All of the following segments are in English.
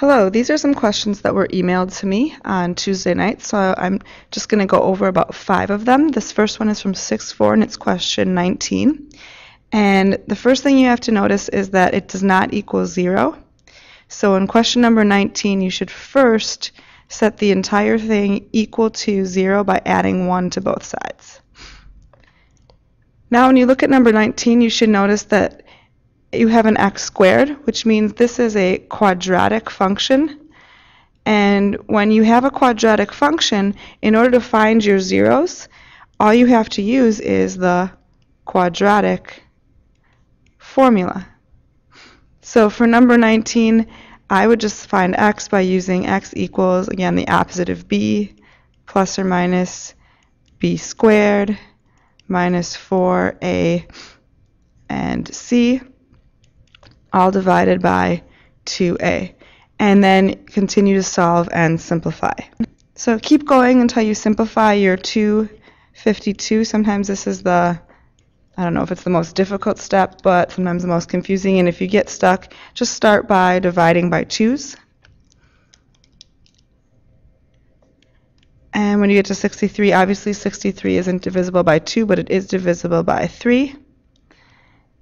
Hello, these are some questions that were emailed to me on Tuesday night, so I'm just going to go over about 5 of them. This first one is from 6-4 and it's question 19. And the first thing you have to notice is that it does not equal 0. So in question number 19, you should first set the entire thing equal to 0 by adding 1 to both sides. Now when you look at number 19, you should notice that you have an x squared, which means this is a quadratic function. And when you have a quadratic function, in order to find your zeros, all you have to use is the quadratic formula. So for number 19, I would just find x by using x equals, again, the opposite of b, plus or minus b squared minus 4a and c, all divided by 2a, and then continue to solve and simplify. So keep going until you simplify your 252. Sometimes this is I don't know if it's the most difficult step, but sometimes the most confusing, and if you get stuck, just start by dividing by 2's. And when you get to 63, obviously 63 isn't divisible by 2, but it is divisible by 3.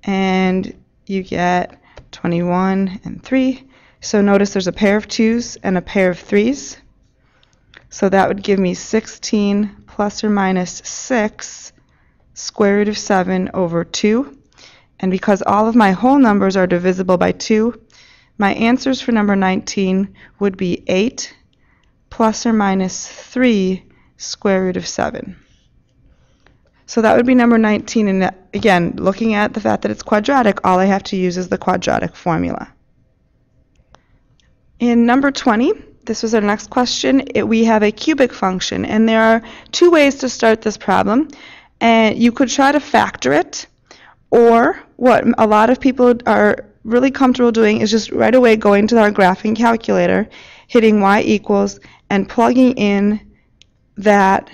And you get 21 and 3. So notice there's a pair of 2's and a pair of 3's. So that would give me 16 plus or minus 6 square root of 7 over 2. And because all of my whole numbers are divisible by 2, my answers for number 19 would be 8 plus or minus 3 square root of 7. So that would be number 19, and again, looking at the fact that it's quadratic, all I have to use is the quadratic formula. In number 20, this was our next question, we have a cubic function, and there are 2 ways to start this problem. And you could try to factor it, or what a lot of people are really comfortable doing is just right away going to our graphing calculator, hitting y equals, and plugging in that,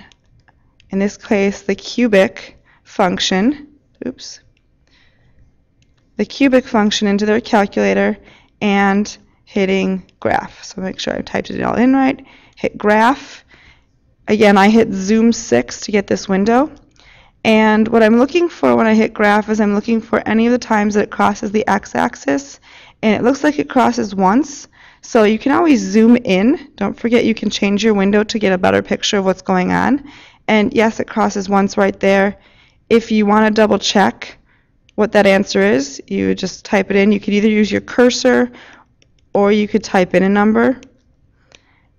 in this case, the cubic function, the cubic function into their calculator and hitting graph. So make sure I typed it all in right. Hit graph. Again, I hit zoom 6 to get this window. And what I'm looking for when I hit graph is I'm looking for any of the times that it crosses the x-axis. And it looks like it crosses once. So you can always zoom in. Don't forget you can change your window to get a better picture of what's going on. And yes, it crosses once right there. If you want to double check what that answer is, you just type it in. You could either use your cursor or you could type in a number.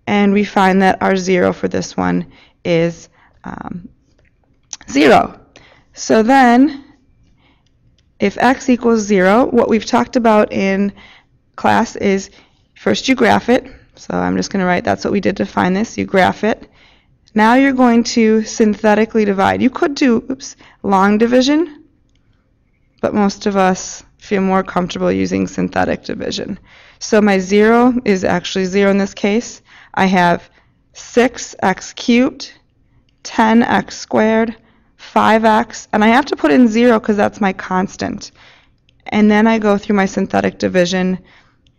And we find that our 0 for this one is 0. So then, if x equals 0, what we've talked about in class is first you graph it. So I'm just going to write that's what we did to find this. You graph it. Now you're going to synthetically divide. You could do long division, but most of us feel more comfortable using synthetic division. So my 0 is actually 0 in this case. I have 6x cubed, 10x squared, 5x, and I have to put in 0 because that's my constant. And then I go through my synthetic division.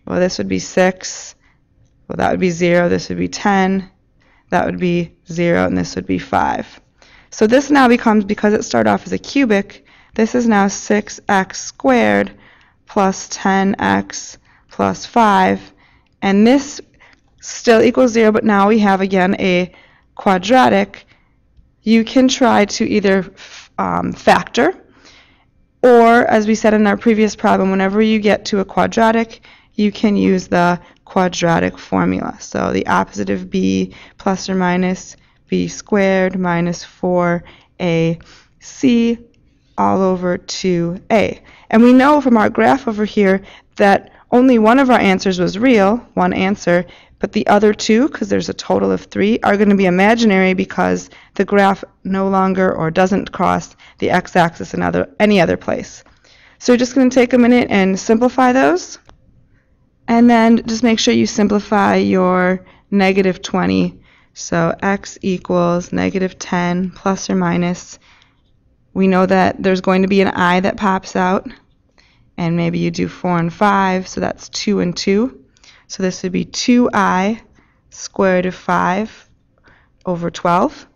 Well, this would be 6. Well, that would be 0. This would be 10. That would be 0, and this would be 5. So this now becomes, because it started off as a cubic, this is now 6x squared plus 10x plus 5. And this still equals 0, but now we have, again, a quadratic. You can try to either factor, or, as we said in our previous problem, whenever you get to a quadratic, you can use the quadratic formula. So the opposite of b plus or minus b squared minus 4ac all over 2a. And we know from our graph over here that only one of our answers was real, one answer, but the other 2, because there's a total of 3, are going to be imaginary because the graph no longer or doesn't cross the x-axis in any other place. So we're just going to take a minute and simplify those. And then just make sure you simplify your negative 20. So x equals negative 10 plus or minus. We know that there's going to be an I that pops out. And maybe you do 4 and 5, so that's 2 and 2. So this would be 2i square root of 5 over 12.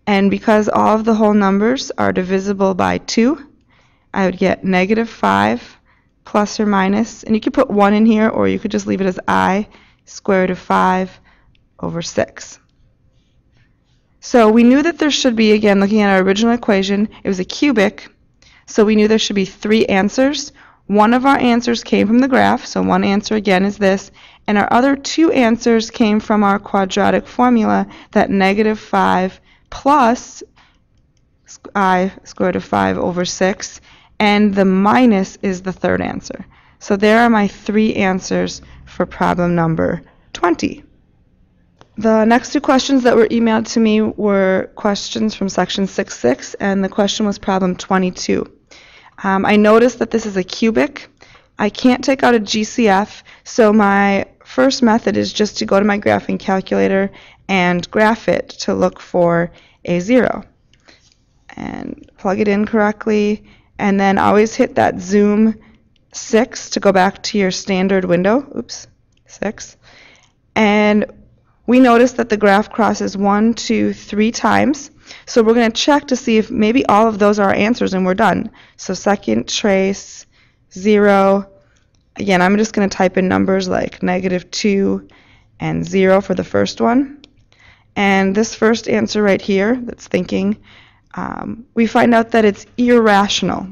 And because all of the whole numbers are divisible by 2, I would get negative 5 plus or minus, and you could put 1 in here, or you could just leave it as I square root of 5 over 6. So we knew that there should be, again, looking at our original equation, it was a cubic, so we knew there should be 3 answers. One of our answers came from the graph, so one answer again is this, and our other 2 answers came from our quadratic formula, that negative 5 plus I square root of 5 over 6, and the minus is the third answer. So there are my 3 answers for problem number 20. The next 2 questions that were emailed to me were questions from section 6.6, and the question was problem 22. I noticed that this is a cubic. I can't take out a GCF, so my first method is just to go to my graphing calculator and graph it to look for a 0. And plug it in correctly, and then always hit that zoom 6 to go back to your standard window. Oops, 6. And we notice that the graph crosses 1, 2, 3 times. So we're going to check to see if maybe all of those are our answers and we're done. So second trace, 0. Again, I'm just going to type in numbers like negative 2 and 0 for the first one. And this first answer right here that's thinking, we find out that it's irrational.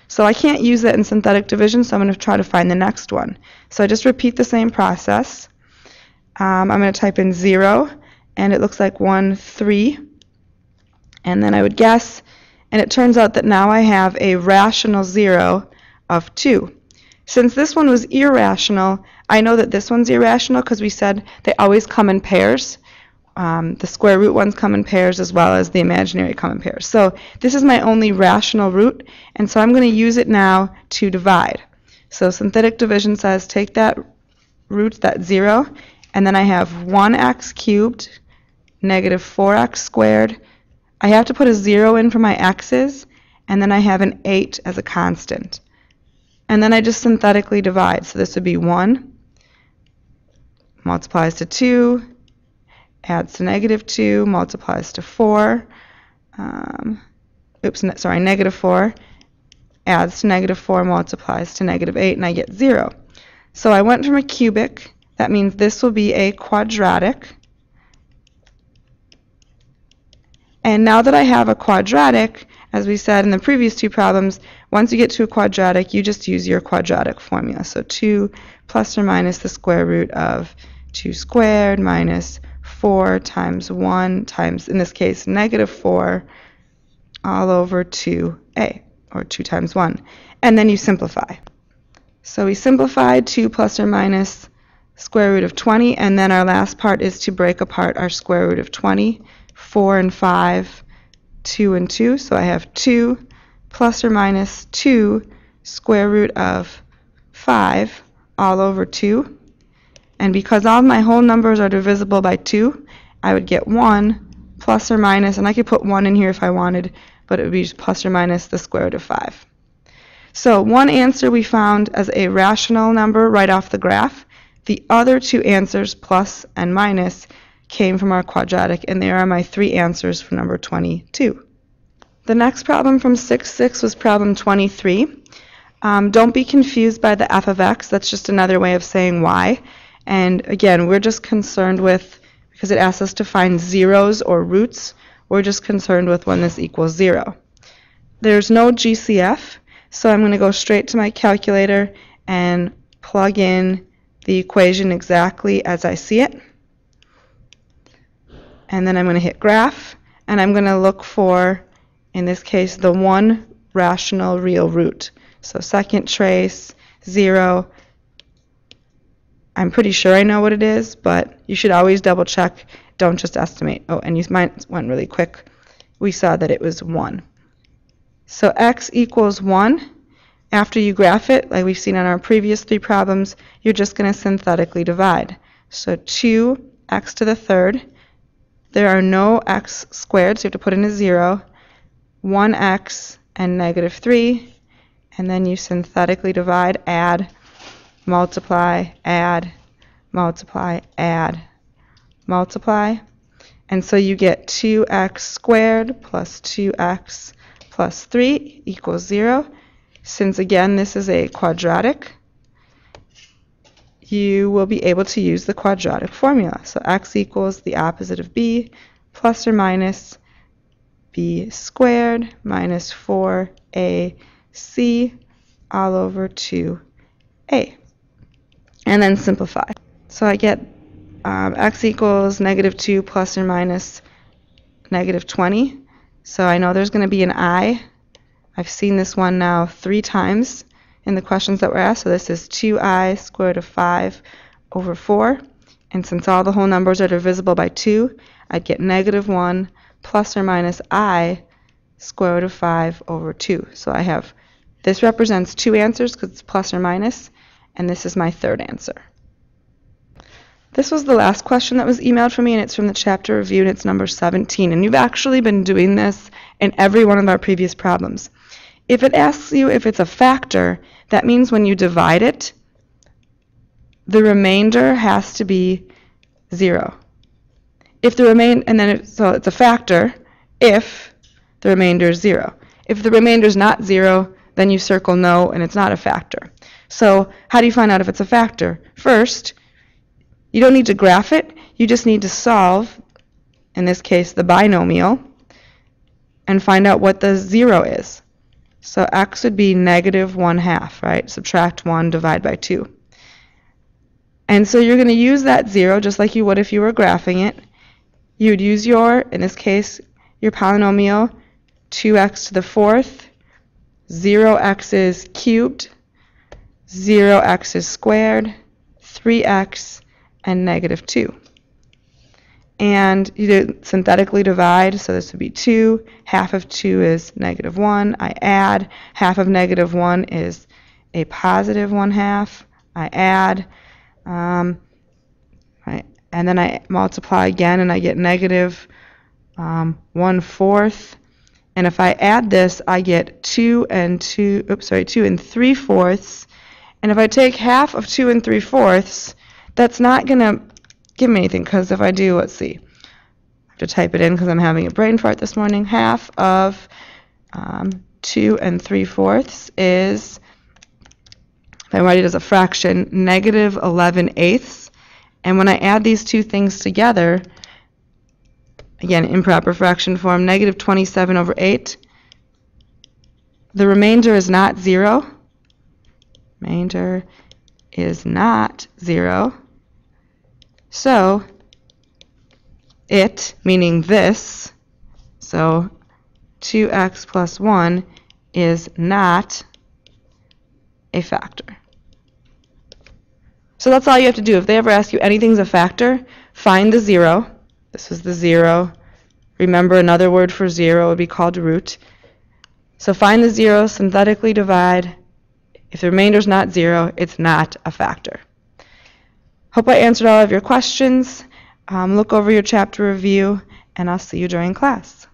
So I can't use that in synthetic division, so I'm going to try to find the next one. So I just repeat the same process. I'm going to type in 0, and it looks like 1, 3. And then I would guess, and it turns out that now I have a rational 0 of 2. Since this one was irrational, I know that this one's irrational because we said they always come in pairs. The square root ones come in pairs as well as the imaginary come in pairs. So this is my only rational root, and so I'm going to use it now to divide. So synthetic division says take that root, that 0, and then I have 1x cubed, negative 4x squared. I have to put a 0 in for my x's, and then I have an 8 as a constant. And then I just synthetically divide. So this would be 1 multiplies to 2, adds to negative 2, multiplies to 4, negative 4, adds to negative 4, multiplies to negative 8, and I get 0. So I went from a cubic, that means this will be a quadratic. And now that I have a quadratic, as we said in the previous 2 problems, once you get to a quadratic, you just use your quadratic formula. So 2 plus or minus the square root of 2 squared minus 4 times 1 times, in this case, negative 4 all over 2a, or 2 times 1. And then you simplify. So we simplified 2 plus or minus square root of 20, and then our last part is to break apart our square root of 20. 4 and 5, 2 and 2. So I have 2 plus or minus 2 square root of 5 all over 2. And because all of my whole numbers are divisible by 2, I would get 1 plus or minus, and I could put 1 in here if I wanted, but it would be just plus or minus the square root of 5. So one answer we found as a rational number right off the graph. The other 2 answers, plus and minus, came from our quadratic, and there are my 3 answers for number 22. The next problem from 6.6 was problem 23. Don't be confused by the f of x. That's just another way of saying y. And again, we're just concerned with, because it asks us to find zeros or roots, we're just concerned with when this equals 0. There's no GCF, so I'm going to go straight to my calculator and plug in the equation exactly as I see it. And then I'm going to hit graph, and I'm going to look for, in this case, the one rational real root. So second trace, 0. I'm pretty sure I know what it is, but you should always double check. Don't just estimate. Oh, and mine went really quick. We saw that it was 1. So x equals 1. After you graph it, like we've seen on our previous 3 problems, you're just going to synthetically divide. So 2x to the third. There are no x squared, so you have to put in a 0. 1x and negative 3. And then you synthetically divide, add, multiply, add, multiply, add, multiply. And so you get 2x squared plus 2x plus 3 equals 0. Since, again, this is a quadratic, you will be able to use the quadratic formula. So x equals the opposite of b, plus or minus b squared minus 4ac all over 2a. And then simplify. So I get x equals -2 plus or minus -20. So I know there's going to be an I. I've seen this one now 3 times in the questions that were asked. So this is 2i square root of 5 over 4. And since all the whole numbers are divisible by 2, I'd get -1 plus or minus I square root of 5 over 2. So I have, this represents 2 answers because it's plus or minus, and this is my third answer. This was the last question that was emailed for me, and it's from the chapter review, and it's number 17. And you've actually been doing this in every one of our previous problems. If it asks you if it's a factor, that means when you divide it, the remainder has to be 0. If the so it's a factor if the remainder is 0. If the remainder is not 0, then you circle no, and it's not a factor. So how do you find out if it's a factor? First, you don't need to graph it. You just need to solve, in this case, the binomial, and find out what the 0 is. So x would be -1/2, right? Subtract 1, divide by 2. And so you're going to use that 0 just like you would if you were graphing it. You would use your, in this case, your polynomial, 2x to the 4th, 0x's cubed, 0x's squared, 3x, and -2. And you synthetically divide, so this would be 2. Half of 2 is -1. I add. Half of -1 is a +1/2. I add. And then I multiply again, and I get -1/4. And if I add this, I get 2 and 3/4. And if I take half of 2 and 3/4, that's not going to give me anything, because if I do, let's see, I have to type it in because I'm having a brain fart this morning. Half of 2 and 3/4 is, if I write it as a fraction, -11/8. And when I add these two things together, again, improper fraction form, -27/8, the remainder is not 0. Remainder is not 0. So it, meaning this, so 2x plus 1 is not a factor. So that's all you have to do. If they ever ask you anything's a factor, find the 0. This is the 0. Remember, another word for 0 would be called root. So find the 0, synthetically divide. If the remainder is not 0, it's not a factor. Hope I answered all of your questions. Look over your chapter review, and I'll see you during class.